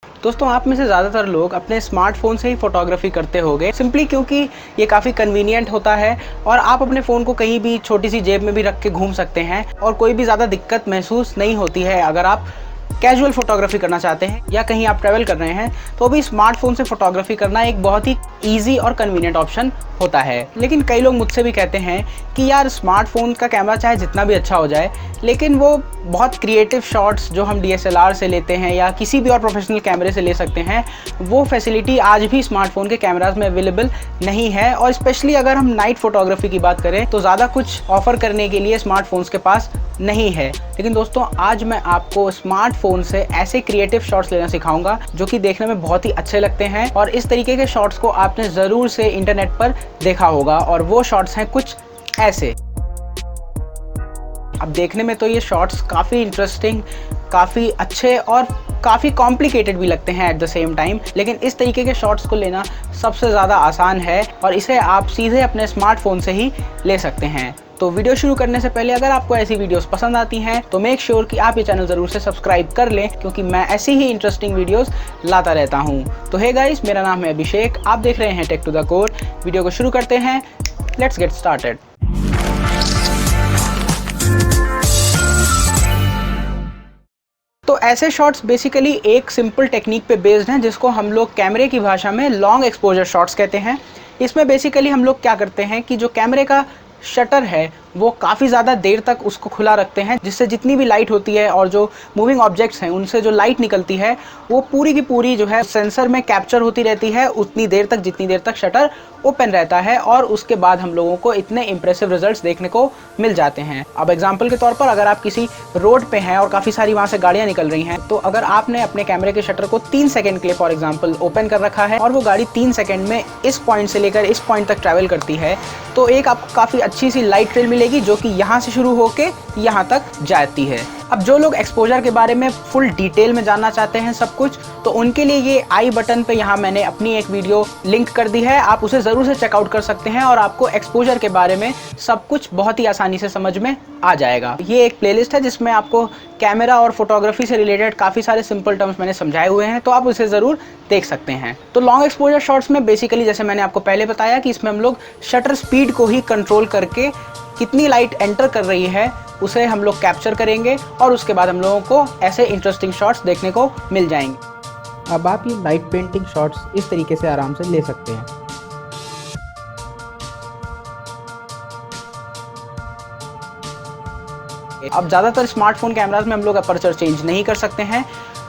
दोस्तों, आप में से ज़्यादातर लोग अपने स्मार्टफ़ोन से ही फ़ोटोग्राफ़ी करते होंगे, सिंपली क्योंकि ये काफ़ी कन्वीनियंट होता है और आप अपने फ़ोन को कहीं भी छोटी-सी जेब में भी रख के घूम सकते हैं और कोई भी ज़्यादा दिक्कत महसूस नहीं होती है। अगर आप कैजुअल फ़ोटोग्राफ़ी करना चाहते हैं या कहीं आप ट्रैवल कर रहे हैं, तो भी स्मार्टफ़ोन से फ़ोटोग्राफ़ी करना एक बहुत ही ईज़ी और कन्वीनियंट ऑप्शन होता है। लेकिन कई लोग मुझसे भी कहते हैं कि यार, स्मार्टफ़ोन का कैमरा चाहे जितना भी अच्छा हो जाए, लेकिन वो बहुत क्रिएटिव शॉट्स जो हम DSLR से लेते हैं या किसी भी और प्रोफेशनल कैमरे से ले सकते हैं, वो फैसिलिटी आज भी स्मार्टफ़ोन के कैमराज़ में अवेलेबल नहीं है। और स्पेशली अगर हम नाइट फ़ोटोग्राफ़ी की बात करें तो ज़्यादा कुछ ऑफ़र करने के लिए स्मार्टफ़ोन्स के पास नहीं है। लेकिन दोस्तों, आज मैं आपको स्मार्टफ़ोन से ऐसे क्रिएटिव शॉट्स लेना सिखाऊंगा जो कि देखने में बहुत ही अच्छे लगते हैं और इस तरीके के शॉट्स को आपने ज़रूर से इंटरनेट पर देखा होगा। और वो शॉट्स हैं कुछ ऐसे। अब देखने में तो ये शॉट्स काफ़ी इंटरेस्टिंग, काफ़ी अच्छे और काफ़ी कॉम्प्लिकेटेड भी लगते हैं एट द सेम टाइम, लेकिन इस तरीके के शॉट्स को लेना सबसे ज़्यादा आसान है और इसे आप सीधे अपने स्मार्टफ़ोन से ही ले सकते हैं। तो वीडियो शुरू करने से पहले अगर आपको ऐसी वीडियोस पसंद आती हैं तो मेक श्योर कि आप ये चैनल ज़रूर से सब्सक्राइब कर लें, क्योंकि मैं ऐसी ही इंटरेस्टिंग वीडियोस लाता रहता हूँ। तो हे गाइस, मेरा नाम है अभिषेक, आप देख रहे हैं take to the core. Video को शुरू करते हैं, लेट्स गेट स्टार्टेड। तो ऐसे शॉट्स बेसिकली एक सिंपल टेक्निक पे बेस्ड हैं जिसको हम लोग कैमरे की भाषा में लॉन्ग एक्सपोजर शॉट्स कहते हैं। इसमें बेसिकली हम लोग क्या करते हैं कि जो कैमरे का शटर है वो काफ़ी ज़्यादा देर तक उसको खुला रखते हैं, जिससे जितनी भी लाइट होती है और जो मूविंग ऑब्जेक्ट्स हैं उनसे जो लाइट निकलती है वो पूरी की पूरी जो है सेंसर में कैप्चर होती रहती है उतनी देर तक जितनी देर तक शटर ओपन रहता है, और उसके बाद हम लोगों को इतने इंप्रेसिव रिजल्ट्स देखने को मिल जाते हैं। अब एग्जांपल के तौर पर अगर आप किसी रोड पे हैं और काफ़ी सारी वहाँ से गाड़ियाँ निकल रही हैं, तो अगर आपने अपने कैमरे के शटर को 3 सेकंड के लिए फॉर एग्जांपल ओपन कर रखा है और वो गाड़ी 3 सेकंड में इस पॉइंट से लेकर इस पॉइंट तक ट्रैवल करती है, तो एक आपको काफ़ी अच्छी सी लाइट ट्रेल मिलेगी जो कि यहाँ से शुरू होके यहाँ तक जाती है। अब जो लोग एक्सपोजर के बारे में फुल डिटेल में जानना चाहते हैं सब कुछ, तो उनके लिए ये आई बटन पे यहाँ मैंने अपनी एक वीडियो लिंक कर दी है, आप उसे ज़रूर से चेकआउट कर सकते हैं और आपको एक्सपोजर के बारे में सब कुछ बहुत ही आसानी से समझ में आ जाएगा। ये एक प्लेलिस्ट है जिसमें आपको कैमरा और फोटोग्राफी से रिलेटेड काफ़ी सारे सिंपल टर्म्स मैंने समझाए हुए हैं, तो आप उसे ज़रूर देख सकते हैं। तो लॉन्ग एक्सपोजर शॉट्स में बेसिकली जैसे मैंने आपको पहले बताया कि इसमें हम लोग शटर स्पीड को ही कंट्रोल करके कितनी लाइट एंटर कर रही है उसे हम लोग कैप्चर करेंगे और उसके बाद हम लोगों को ऐसे इंटरेस्टिंग शॉट्स देखने को मिल जाएंगे। अब आप ये लाइट पेंटिंग शॉट्स इस तरीके से आराम से ले सकते हैं। अब ज़्यादातर स्मार्टफोन कैमराज में हम लोग अपर्चर चेंज नहीं कर सकते हैं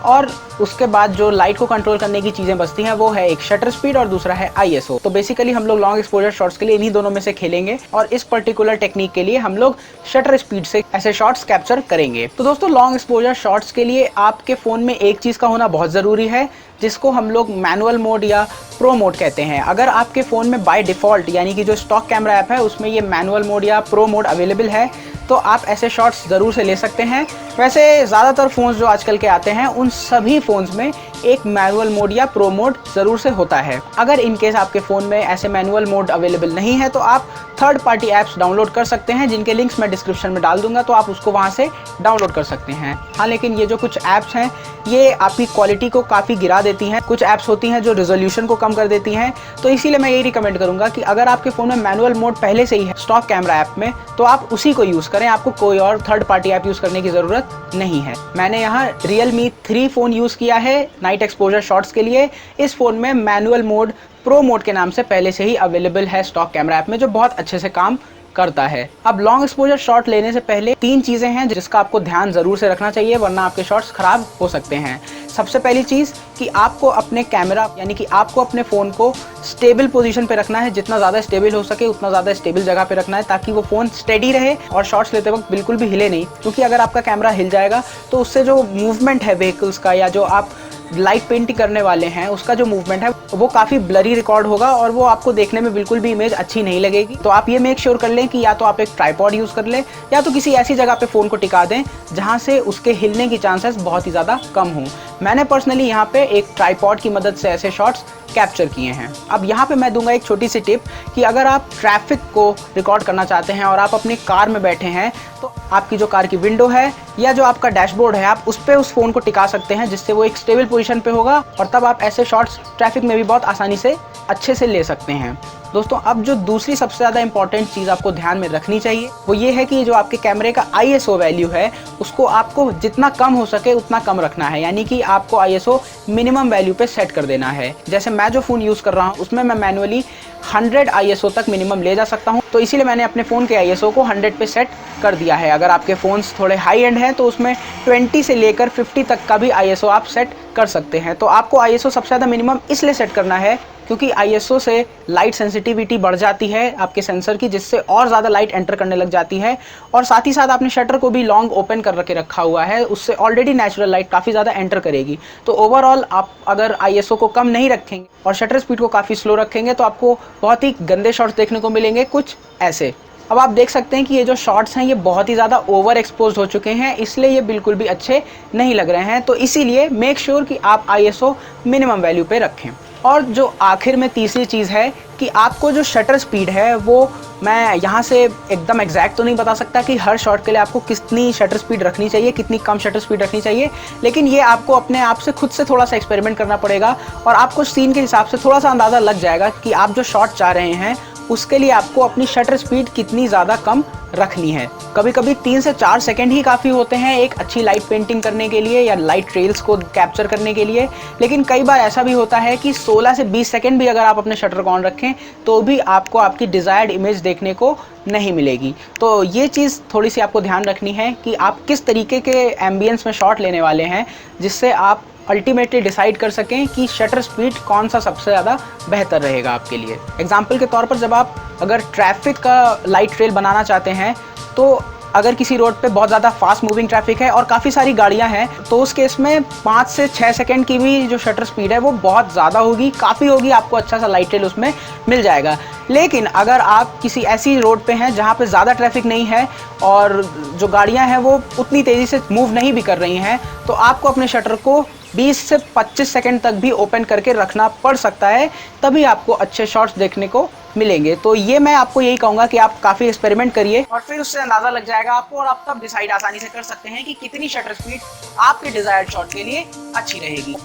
और उसके बाद जो लाइट को कंट्रोल करने की चीज़ें बचती हैं वो है एक शटर स्पीड और दूसरा है ISO। तो बेसिकली हम लोग लॉन्ग एक्सपोजर शॉट्स के लिए इन्हीं दोनों में से खेलेंगे और इस पर्टिकुलर टेक्निक के लिए हम लोग शटर स्पीड से ऐसे शॉट्स कैप्चर करेंगे। तो दोस्तों, लॉन्ग एक्सपोजर शॉट्स के लिए आपके फ़ोन में एक चीज़ का होना बहुत ज़रूरी है जिसको हम लोग मैनुअल मोड या प्रो मोड कहते हैं। अगर आपके फ़ोन में बाय डिफ़ॉल्ट यानी कि जो स्टॉक कैमरा ऐप है उसमें ये मैनुअल मोड या प्रो मोड अवेलेबल है, तो आप ऐसे शॉट्स ज़रूर से ले सकते हैं। वैसे ज़्यादातर फ़ोन्स जो आजकल के आते हैं उन सभी फ़ोन्स में एक मैनुअल मोड या प्रो मोड ज़रूर से होता है। अगर इन केस आपके फ़ोन में ऐसे मैनुअल मोड अवेलेबल नहीं है तो आप थर्ड पार्टी ऐप्स डाउनलोड कर सकते हैं, जिनके लिंक्स मैं डिस्क्रिप्शन में डाल दूंगा, तो आप उसको वहाँ से डाउनलोड कर सकते हैं। हाँ, लेकिन ये जो कुछ ऐप्स हैं ये आपकी क्वालिटी को काफ़ी गिरा देती हैं। कुछ ऐप्स होती हैं जो रिजोल्यूशन को कम कर देती हैं, तो इसीलिए मैं यही रिकमेंड करूँगा कि अगर आपके फ़ोन में मैनुअल मोड पहले से ही है स्टॉक कैमरा ऐप में, तो आप उसी को यूज़ करें, आपको कोई और थर्ड पार्टी ऐप यूज़ करने की ज़रूरत नहीं है। मैंने यहाँ Realme 3 फ़ोन यूज़ किया है नाइट एक्सपोजर शॉट्स के लिए। इस फ़ोन में मैनुअल मोड प्रो मोड के नाम से पहले से ही अवेलेबल है स्टॉक कैमरा ऐप में, जो बहुत अच्छे से काम करता है। अब लॉन्ग एक्सपोजर शॉट लेने से पहले 3 चीज़ें हैं जिसका आपको ध्यान ज़रूर से रखना चाहिए, वरना आपके शॉट्स ख़राब हो सकते हैं। सबसे पहली चीज़ कि आपको अपने कैमरा यानी कि आपको अपने फ़ोन को स्टेबल पोजीशन पे रखना है, जितना ज़्यादा स्टेबल हो सके उतना ज़्यादा स्टेबल जगह पे रखना है, ताकि वो फ़ोन स्टेडी रहे और शॉट्स लेते वक्त बिल्कुल भी हिले नहीं। क्योंकि अगर आपका कैमरा हिल जाएगा तो उससे जो मूवमेंट है व्हीकल्स का या जो आप लाइट पेंटिंग करने वाले हैं उसका जो मूवमेंट है वो काफ़ी ब्लरी रिकॉर्ड होगा और वो आपको देखने में बिल्कुल भी इमेज अच्छी नहीं लगेगी। तो आप ये मेक श्योर कर लें कि या तो आप एक ट्राइपॉड यूज़ कर लें या तो किसी ऐसी जगह पे फ़ोन को टिका दें जहाँ से उसके हिलने की चांसेस बहुत ही ज़्यादा कम हों। मैंने पर्सनली यहाँ पे एक ट्राइपॉड की मदद से ऐसे शॉट्स कैप्चर किए हैं। अब यहाँ पे मैं दूंगा एक छोटी सी टिप कि अगर आप ट्रैफिक को रिकॉर्ड करना चाहते हैं और आप अपनी कार में बैठे हैं तो आपकी जो कार की विंडो है या जो आपका डैशबोर्ड है आप उस पर उस फ़ोन को टिका सकते हैं, जिससे वो एक स्टेबल पोजीशन पे होगा और तब आप ऐसे शॉट्स ट्रैफिक में भी बहुत आसानी से अच्छे से ले सकते हैं। दोस्तों, अब जो दूसरी सबसे ज़्यादा इंपॉर्टेंट चीज़ आपको ध्यान में रखनी चाहिए वो ये है कि जो आपके कैमरे का ISO वैल्यू है उसको आपको जितना कम हो सके उतना कम रखना है, यानी कि आपको ISO मिनिमम वैल्यू पे सेट कर देना है। जैसे मैं जो फ़ोन यूज़ कर रहा हूँ उसमें मैं मैनुअली 100 ISO तक मिनिमम ले जा सकता हूँ, तो इसीलिए मैंने अपने फ़ोन के ISO को 100 पे सेट कर दिया है। अगर आपके फ़ोन्स थोड़े हाई एंड हैं तो उसमें 20 से लेकर 50 तक का भी ISO आप सेट कर सकते हैं। तो आपको ISO सबसे ज़्यादा मिनिमम इसलिए सेट करना है क्योंकि ISO से लाइट सेंसिटिविटी बढ़ जाती है आपके सेंसर की, जिससे और ज़्यादा लाइट एंटर करने लग जाती है। और साथ ही साथ आपने शटर को भी लॉन्ग ओपन कर रखा हुआ है, उससे ऑलरेडी नेचुरल लाइट काफ़ी ज़्यादा एंटर करेगी। तो ओवरऑल आप अगर ISO को कम नहीं रखेंगे और शटर स्पीड को काफ़ी स्लो रखेंगे तो आपको बहुत ही गंदे शॉट्स देखने को मिलेंगे, कुछ ऐसे। अब आप देख सकते हैं कि ये जो शॉट्स हैं ये बहुत ही ज़्यादा ओवर एक्सपोज हो चुके हैं, इसलिए ये बिल्कुल भी अच्छे नहीं लग रहे हैं। तो इसीलिए मेक श्योर कि आप ISO मिनिमम वैल्यू पे रखें। और जो आखिर में तीसरी चीज़ है कि आपको जो शटर स्पीड है वो, मैं यहाँ से एकदम एग्जैक्ट तो नहीं बता सकता कि हर शॉट के लिए आपको कितनी शटर स्पीड रखनी चाहिए, कितनी कम शटर स्पीड रखनी चाहिए, लेकिन ये आपको अपने आप से खुद से थोड़ा सा एक्सपेरिमेंट करना पड़ेगा और आपको सीन के हिसाब से थोड़ा सा अंदाज़ा लग जाएगा कि आप जो शॉट चाह रहे हैं उसके लिए आपको अपनी शटर स्पीड कितनी ज़्यादा कम रखनी है। कभी कभी 3 से 4 सेकंड ही काफ़ी होते हैं एक अच्छी लाइट पेंटिंग करने के लिए या लाइट ट्रेल्स को कैप्चर करने के लिए, लेकिन कई बार ऐसा भी होता है कि 16 से 20 सेकंड भी अगर आप अपने शटर को ऑन रखें तो भी आपको आपकी डिज़ायर्ड इमेज देखने को नहीं मिलेगी। तो ये चीज़ थोड़ी सी आपको ध्यान रखनी है कि आप किस तरीके के एम्बियंस में शॉट लेने वाले हैं, जिससे आप अल्टीमेटली डिसाइड कर सकें कि शटर स्पीड कौन सा सबसे ज़्यादा बेहतर रहेगा आपके लिए। एग्जाम्पल के तौर पर जब आप अगर ट्रैफिक का लाइट ट्रेल बनाना चाहते हैं तो अगर किसी रोड पे बहुत ज़्यादा फास्ट मूविंग ट्रैफिक है और काफ़ी सारी गाड़ियां हैं तो उस केस में 5 से 6 सेकंड की भी जो शटर स्पीड है वो बहुत ज़्यादा होगी, काफ़ी होगी, आपको अच्छा सा लाइट ट्रेल उसमें मिल जाएगा। लेकिन अगर आप किसी ऐसी रोड पे हैं जहाँ पे ज़्यादा ट्रैफिक नहीं है और जो गाड़ियाँ हैं वो उतनी तेज़ी से मूव नहीं भी कर रही हैं तो आपको अपने शटर को 20 से 25 सेकंड तक भी ओपन करके रखना पड़ सकता है, तभी आपको अच्छे शॉट्स देखने को मिलेंगे। तो ये मैं आपको यही कहूँगा कि आप काफ़ी एक्सपेरिमेंट करिए और फिर उससे अंदाज़ा लग जाएगा आपको और आप तब डिसाइड आसानी से कर सकते हैं कि कितनी शटर स्पीड आपके डिज़ायर्ड शॉट के लिए अच्छी रहेगी।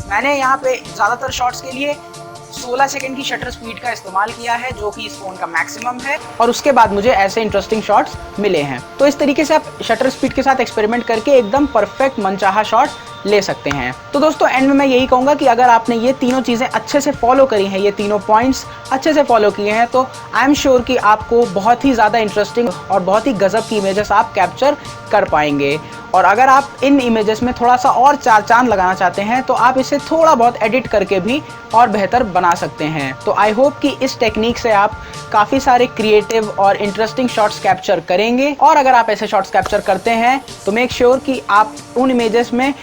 मैंने यहाँ पे ज़्यादातर शॉट्स के लिए 16 सेकंड की शटर स्पीड का इस्तेमाल किया है, जो कि इस फ़ोन का मैक्सिमम है, और उसके बाद मुझे ऐसे इंटरेस्टिंग शॉट्स मिले हैं। तो इस तरीके से आप शटर स्पीड के साथ एक्सपेरिमेंट करके एकदम परफेक्ट मनचाहा शॉट ले सकते हैं। तो दोस्तों, एंड में मैं यही कहूँगा कि अगर आपने ये तीनों चीज़ें अच्छे से फॉलो करी हैं, ये तीनों पॉइंट्स अच्छे से फॉलो किए हैं, तो आई एम श्योर कि आपको बहुत ही ज़्यादा इंटरेस्टिंग और बहुत ही गजब की इमेजेस आप कैप्चर कर पाएंगे। और अगर आप इन इमेजेस में थोड़ा सा और चार चांद लगाना चाहते हैं तो आप इसे थोड़ा बहुत एडिट करके भी और बेहतर बना सकते हैं। तो आई होप कि इस टेक्निक से आप काफ़ी सारे क्रिएटिव और इंटरेस्टिंग शॉट्स कैप्चर करेंगे। और अगर आप ऐसे शॉट्स कैप्चर करते हैं तो मेक श्योर कि आप उन इमेजेस में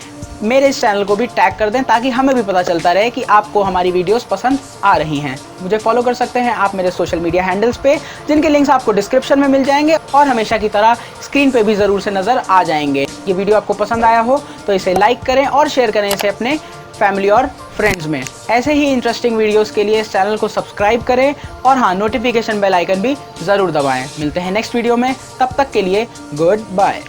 मेरे इस चैनल को भी टैग कर दें, ताकि हमें भी पता चलता रहे कि आपको हमारी वीडियोस पसंद आ रही हैं। मुझे फॉलो कर सकते हैं आप मेरे सोशल मीडिया हैंडल्स पे, जिनके लिंक्स आपको डिस्क्रिप्शन में मिल जाएंगे और हमेशा की तरह स्क्रीन पे भी ज़रूर से नज़र आ जाएंगे। ये वीडियो आपको पसंद आया हो तो इसे लाइक करें और शेयर करें इसे अपने फैमिली और फ्रेंड्स में। ऐसे ही इंटरेस्टिंग वीडियोस के लिए इस चैनल को सब्सक्राइब करें और हाँ, नोटिफिकेशन बेल आइकन भी ज़रूर दबाएं। मिलते हैं नेक्स्ट वीडियो में, तब तक के लिए गुड बाय।